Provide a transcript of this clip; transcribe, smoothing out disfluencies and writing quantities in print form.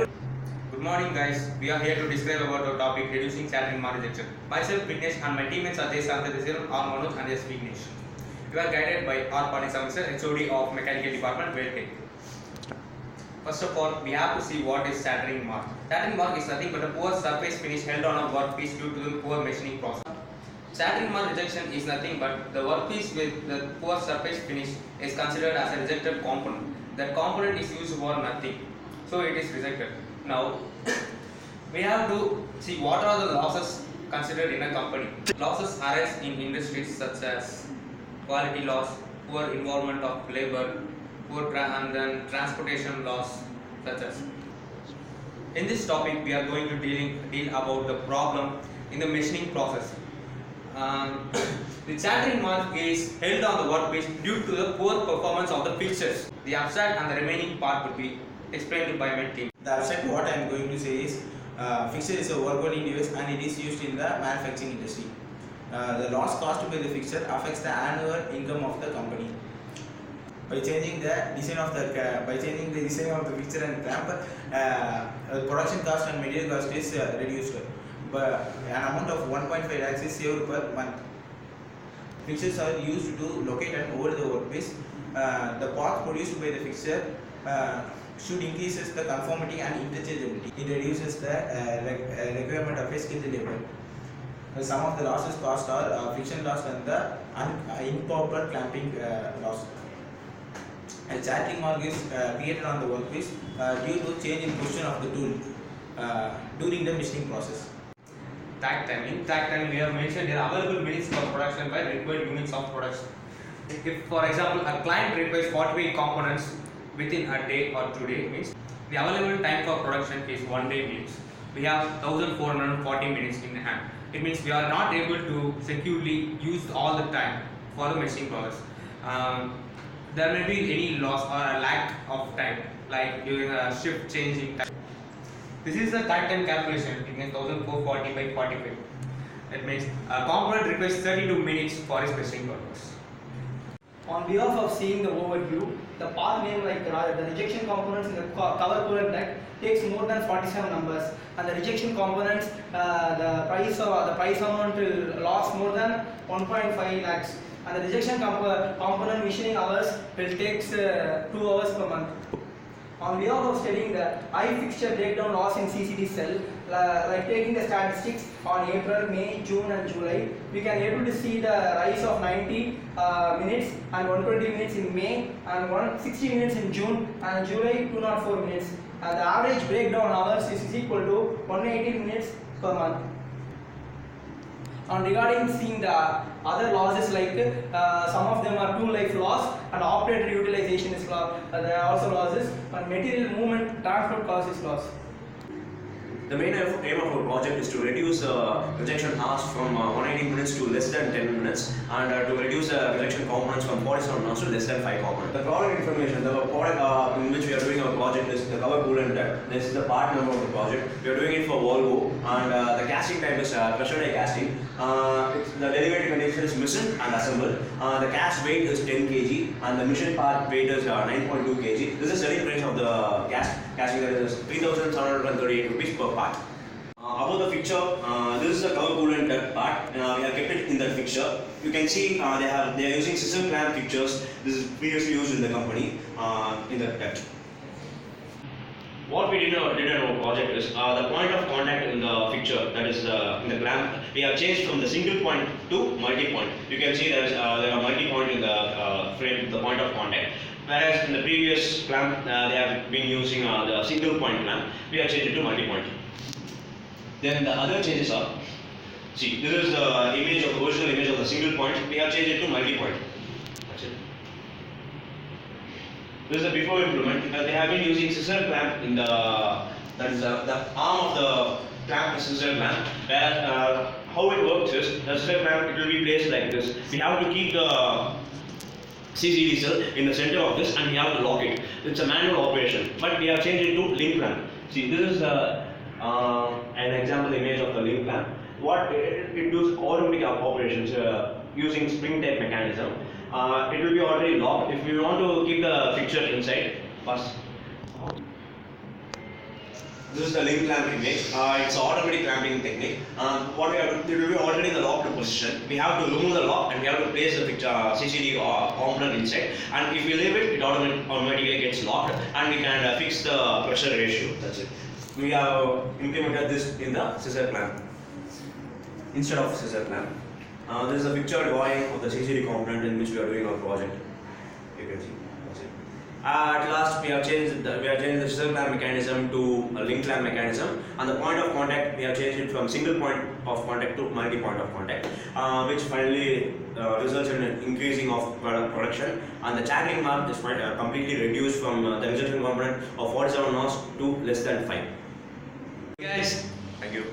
Good morning guys, we are here to describe about the topic reducing chattering mark rejection. Myself Vignesh and my teammates are manoj and Vignesh. We are guided by our police officer HOD of Mechanical Department, Vignesh. First of all, we have to see what is chattering mark. Chattering mark is nothing but a poor surface finish held on a workpiece due to the poor machining process. Chattering mark rejection is nothing but the workpiece with the poor surface finish is considered as a rejected component. That component is used for nothing, so it is rejected. Now, we have to see what are the losses considered in a company. Losses arise in industries such as quality loss, poor involvement of labor, and then transportation loss, such as. In this topic, we are going to deal about the problem in the machining process. The chattering mark is held on the workpiece due to the poor performance of the fixtures. The abstract and the remaining part will be explained by my team. The abstract what I am going to say is fixture is a work-holding device and it is used in the manufacturing industry. The loss caused by the fixture affects the annual income of the company. By changing the design of the fixture and clamp, production cost and material cost is reduced. But an amount of 1.5 lakhs is saved per month. Fixtures are used to locate and hold the workpiece. The parts produced by the fixture should increases the conformity and interchangeability. It reduces the requirement of a skilled labor. Some of the losses caused are friction loss and the improper clamping loss. A chattering mark is created on the workpiece due to change in position of the tool during the machining process. Tag time. In tag time, we have mentioned the available minutes for production by required units of production. If, for example, a client requires 48 components within a day or 2 days, means the available time for production is 1 day means we have 1440 minutes in hand. It means we are not able to securely use all the time for the machining process. There may be any loss or a lack of time, like during a shift changing time. This is the tag time calculation. It means 1440 by 45. It means a component requires 32 minutes for its machining purpose. On behalf of seeing the overview, the part name like the rejection components in the cover coolant deck takes more than 47 numbers, and the rejection components the price amount will loss more than 1.5 lakhs, and the rejection component machining hours will takes 2 hours per month. On behalf of studying the eye fixture breakdown loss in CCD cell, like taking the statistics on April, May, June and July, we can able to see the rise of 90 minutes and 120 minutes in May and 160 minutes in June and July 204 minutes. The average breakdown hours is equal to 180 minutes per month. On regarding seeing the other losses, like some of them are tool life loss and operator utilization is loss. There are also losses, and material movement transport cost is loss. The main aim of our project is to reduce rejection hours from 180 minutes to less than 10 minutes, and to reduce rejection components from 47 hours to less than 5 components. The product information, the product in which we are doing our project is the cover coolant deck. This is the part number of the project. We are doing it for Volvo, and the casting type is pressure die casting. The derivative condition is machined and assembled. The cast weight is 10 kg and the machine part weight is 9.2 kg. This is the selling price of the casting, that is 3,738 rupees per part. About the fixture, this is the cover coolant part. We have kept it in that fixture. You can see they are using scissor clamp fixtures. This is previously used in the company in the deck. What we did in our project is the point of contact in the fixture, that is in the clamp, we have changed from the single point to multi-point. You can see there are multi-point in the frame, the point of contact. Whereas in the previous clamp, they have been using the single point clamp. We have changed it to multi-point. Then the other changes are, see, this is the original image of the single point. We have changed it to multi-point. That's it. This is the before improvement. They have been using scissor clamp in the arm of the clamp is scissor clamp. Where how it works is the scissor clamp, it will be placed like this. We have to keep the CCD cell in the center of this and we have to lock it. It's a manual operation, but we have changed it to link clamp. See, this is an example image of the link clamp. What it does automatic operations using spring type mechanism. It will be already locked. If you want to keep the fixture inside, first This is the link clamp image. It's an automatic clamping technique. What we have to, it will be already in the locked position. We have to remove the lock and we have to place the CCD component inside. And if we leave it, it automatically gets locked and we can fix the pressure ratio. That's it. We have implemented this in the scissor clamp instead of scissor clamp. This is a picture drawing of the CCD component in which we are doing our project. You can see. That's it. At last, we have changed the scissor clamp mechanism to a link clamp mechanism, and the point of contact we have changed it from single point of contact to multi point of contact, which finally results in an increasing of production. And the channelling mark is completely reduced from the rejection component of 47 knots to less than 5. Guys, Thank you.